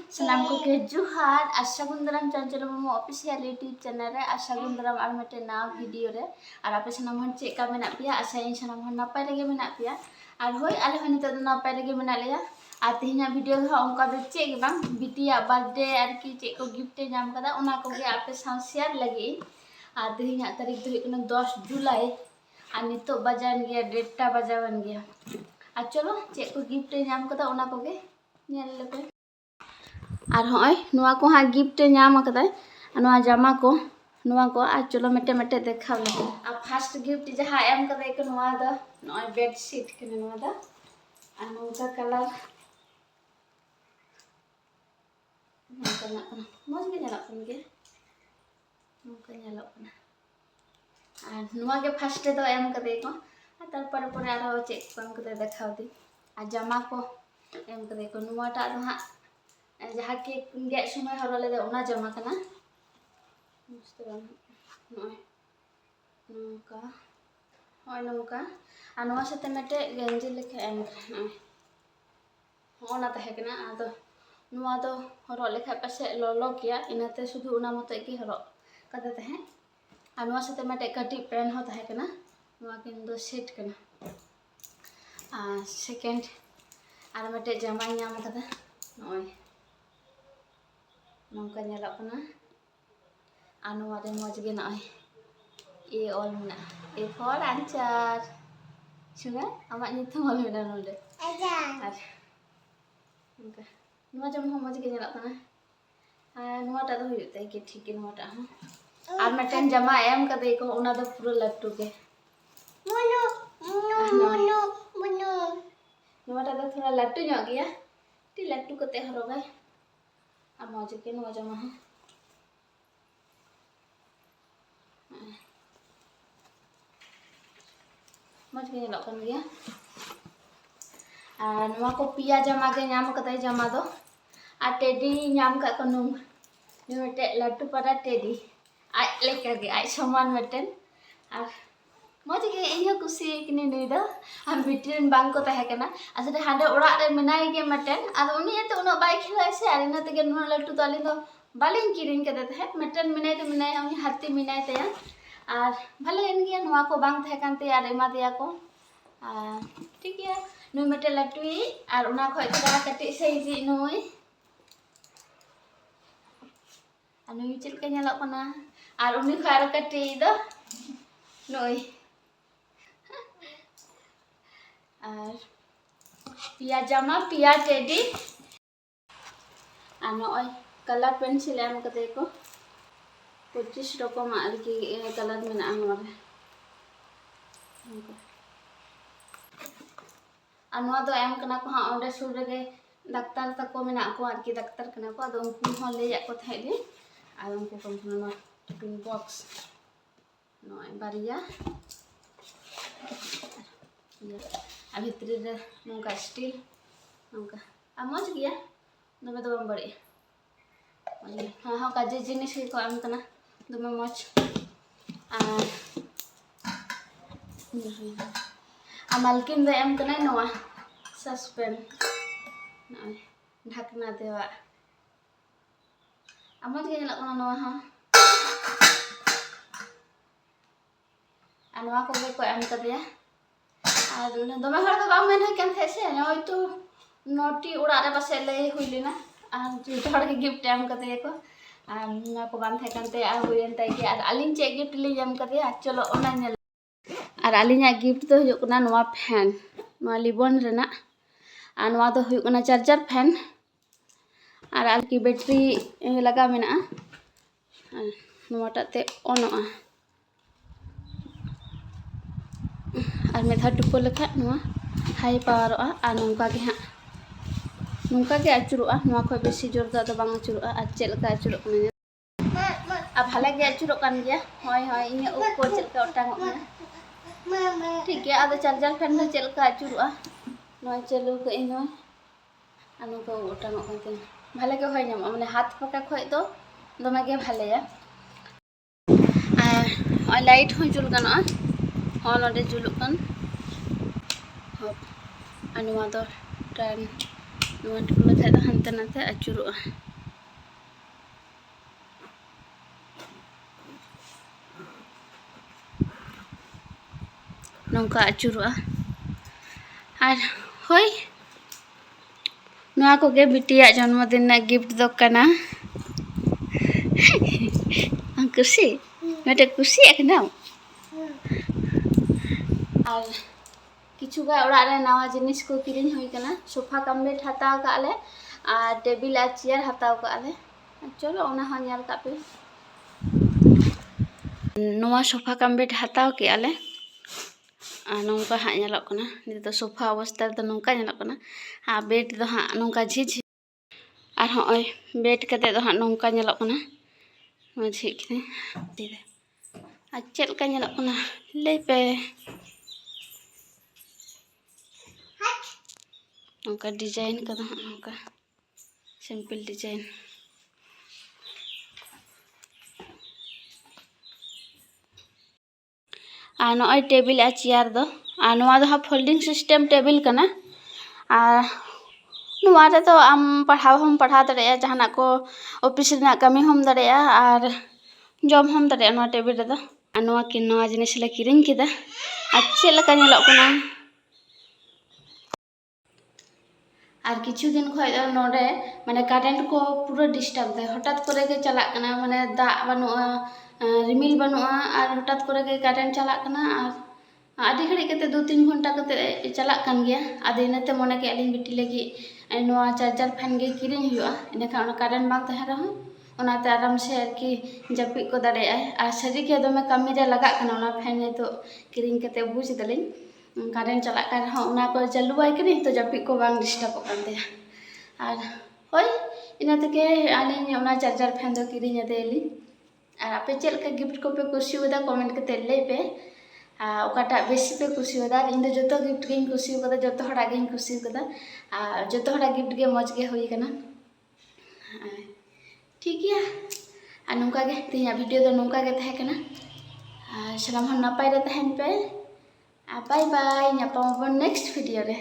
Salam ko ke Juhar Asagun daram channel mo official YouTube channel re Asagun daram ar mete na video re ar ape sanam hon chek ka menak pia asain sanam hon napai lagi menak pia ar hoi ale hon nito napai lagi menak leya ar tihinya video ha onka do chek ge bang bitia birthday ar ki chek ko gift e nyam kada ona ko ge ape saw share lagi ar tihinya tarik do hukuna 10 Julai ar nito bajan ge 1:30 bajawan ge ar cholo chek ko gift e nyam kada ona ko ge nyel lepe আর হয় নোয়া কো হা gift নাম আকাদাই নোয়া জামা কো নোয়া কো আর চলো মেটে মেটে দেখাও লাগে আর ফার্স্ট গিফট যাহা এম কাদাই কো নোয়া দা নয় বেড শিট কেন নোয়া দা আর নোটা কালার নোটা না মজ গে জানা কোন গে নোকা জানা কোন আর নোয়া গে ফার্স্ট দো এম কাদাই কো আর তারপরে পরে আর চেক কোন কাদাই দেখাও দি আর জামা কো এম কাদাই কো নোয়াটা দো হা जहाँ के गे समय हर ले उना जमा करना नौका हय नौका आ नवा साथे मेटे गंजी लेखा एम होना तहे कना आदो नवा दो हर लेखा पासे ललो किया इनाते शुधु उना मत की हर कदे तहे आ नवा साथे मेटे कटी पेन हो तहे कना नवा किन दो सेट कना आ सेकंड आर मेटे जमा नाम कदा नय नौका nyalak kena anu ada moj ge na e all mena e for answer sunga amak nyutum ol mena node aja ar nongka nuwa jam ho moj ge nyalak kena nuwa ta do huyuk tai ke thik ge nuwa ta ha ar meten jama em kade ko una do puro lattu ge mono mono mono nuwa ta do thoda lattu nyok ge ya ti lattu kate horogai अब मौज के नवा जमा है मौज के लकन गया आ नवा को पिया जमा के नाम कतई जमा दो आ टेडी नाम का कनु मेटे लट्टू पड़ा टेडी आज लेकर के आज समान मेटन आ मौज के इन्हें कुसी किने नई दो हम बिटिन बांग को तहे कना असले हांडे ओड़ा रे मेनाय के मटन आद उनी एते उनो बाय खिलाय से आर इना तगे नो लट्टू ताली दो बालिन किरिन के देते है मटन मिनाय तो मिनाय हम हाथी मिनाय ते आर भले इन गया नवा को बांग तहे कानते आर एमा दिया को ठीक है नु मटे लट्टू आर उना खय थोड़ा कटि से जी नोय अनु चिल के nyalok kana आर उनी खय आर कटि दो नोय আর পিয়া জামা পিয়া টেডি আর নয় কালার পেন্সিল এম কাতে को 25 রকম আর কি কালার মেনা নরে আর নয়া দো এম কনা को ओंडे सुर रे डाक्टर तको मेना को আর কি डाक्टर कना को आदो उनको हो ले या को थाई दे আর उनको कम टिफिन बॉक्स नय बारिया अब भितरी रे नौका स्टील नौका आ मज गया दमे दो बड़ी हाँ हाँ काजे जिनिस को आम कना दमे मज आ मालकिन दो एम कना नवा सस्पेन नय ढकना देवा आ मज गया लक नवा हाँ आ नवा को एम कदिया আর দমে হড় তো বাম মেন হয় কেন থেছে ওই তো নটি ওড়া রে পাশে লই হইলিনা আর জুতো হড় के गिफ्ट एम कते को আর না को বাম থাকে কানতে আর হইন তাই কি আর আলিন চে गिफ्ट লি এম कते আর চলো ওনা নেল আর আলিনা गिफ्ट তো হইও কনা নোয়া ফ্যান নোয়া লিবন রেনা আর নোয়া তো হইও কনা চার্জার ফ্যান আর আল কি ব্যাটারি লাগা মেনা নোয়াটাতে অনआ और मेधा टुपो लेखा हाई पावर और नौका के हाँ नौका के आचुरुआ खो बेसी जोर दो बांग आचुरुआ और चेलका आचुरुक अब भाले के आचुरुक कान गया हय हय इने उप को चेलका ओटांग ठीक है आदो चार्जर फैन दो चेलका आचुरुआ नय चलू के इनो आनो को ओटांग कान भाले के हय नाम माने हाथ पका खय तो दमे के भालेया आ लाइट हो जुल गाना हाँ नोडे जुलुक कान नुआ दो टर्न ᱱᱚᱣᱟ ᱴᱩᱠᱩ ᱞᱮᱠᱷᱟᱡ ᱫᱚ ᱦᱟᱱᱛᱮ ᱱᱟᱛᱮ ᱟᱹᱪᱩᱨᱚᱜᱼᱟ nongka acuroa ar hoi noa ko ge bitiya janmadin na gift do kana ang kusi mete kusi ekna ar किछु गा ओड़ा रे नवा जिनिस को किरिन होई कना सोफा कम बेड हताव का ले आ टेबिल आ चेयर हताव का ले चलो ओना ह ᱧᱮᱞ का पे नवा सोफा कम बेड हताव के आले आ नोंका हा ᱧᱮᱞᱚᱜ ᱠᱟᱱᱟ ᱱᱤᱛ ᱫᱚ ᱥᱳफᱟ ᱚᱵᱚᱥᱛᱟ ᱫᱚ ᱱᱚᱝᱠᱟ ᱧᱮᱞᱚᱜ ᱠᱟᱱᱟ आ बेड ᱫᱚ ᱦᱟᱸᱜ ᱱᱚᱝᱠᱟ ᱡᱷᱤᱡ ᱟᱨ ᱦᱚᱸ बेड ᱠᱟᱛᱮ ᱫᱚ ᱦᱟᱸᱜ ᱱᱚᱝᱠᱟ ᱧᱮᱞᱚᱜ ᱠᱟᱱᱟ ᱱᱚᱣᱟ ᱡᱷᱤᱡ ᱠᱤᱫᱟᱹᱧ ᱛᱤᱨᱮ ᱟᱨ ᱪᱮᱫ ᱞᱮᱠᱟ ᱧᱮᱞᱚᱜ ᱠᱟᱱᱟ ᱞᱟᱹᱭ ᱯᱮ नौका डिजाइन का नौका सिंपल डिजाइन आ नॉय टेबिल आ चेयर दो आ नोआ दो हा फोल्डिंग सिस्टम टेबिल कना आ नोआ रे तो आम पढ़ाव हम पढ़ा दरेया जहाना को ऑफिस रे कमी हम दरेया आर जॉब हम दरेया नोआ टेबिल रे दो आ नोआ कि नोआ जिनिस ले किरिन किदा आ चेल लका नेलो कना আর কিছু দিন খয় দো নডে মানে কারেন্ট কো পুরো ডিস্টার্ব দে হঠাৎ করে গে চালাক কানা মানে দা বানুয়া রিমিল বানুয়া আর হঠাৎ করে গে কারেন্ট চালাক কানা আর আদি ঘড়ি কতে 2-3 ঘন্টা কতে চালাক কান গিয়া আদি ইনাতে মনে কে আলিন बिटी लगी नोआ चार्जर फैन गे किरिन हुआ इनका कारेंट बांग तहे रहो ओनाते आराम से आरकी जपि को दाड़े आ सरी के दमे कमी रे लगा कना ओना फैन तो किरिन कते बुझ दलिन कारेंट चला कर हाँ उना को चलुआई करी तो जपि को बांग डिस्टर्ब करते और होय इना तके आलिन ओना चार्जर फैन दो किरिन देली और आपे चल का गिफ्ट को पे खुशी होदा कमेंट कते ले पे ओकाटा बेसी पे खुशी होदा इन दो जतो गिफ्ट गे खुशी होदा जतो हड़ा गे खुशी होदा आ जतो हड़ा गिफ्ट गे मज गे होई कना ठीक है आ नोंका गे तिया वीडियो दो नोंका गे तहे कना आ सलाम हम नपाय रे तहन पे बाय बाय नेक्स्ट वीडियो रे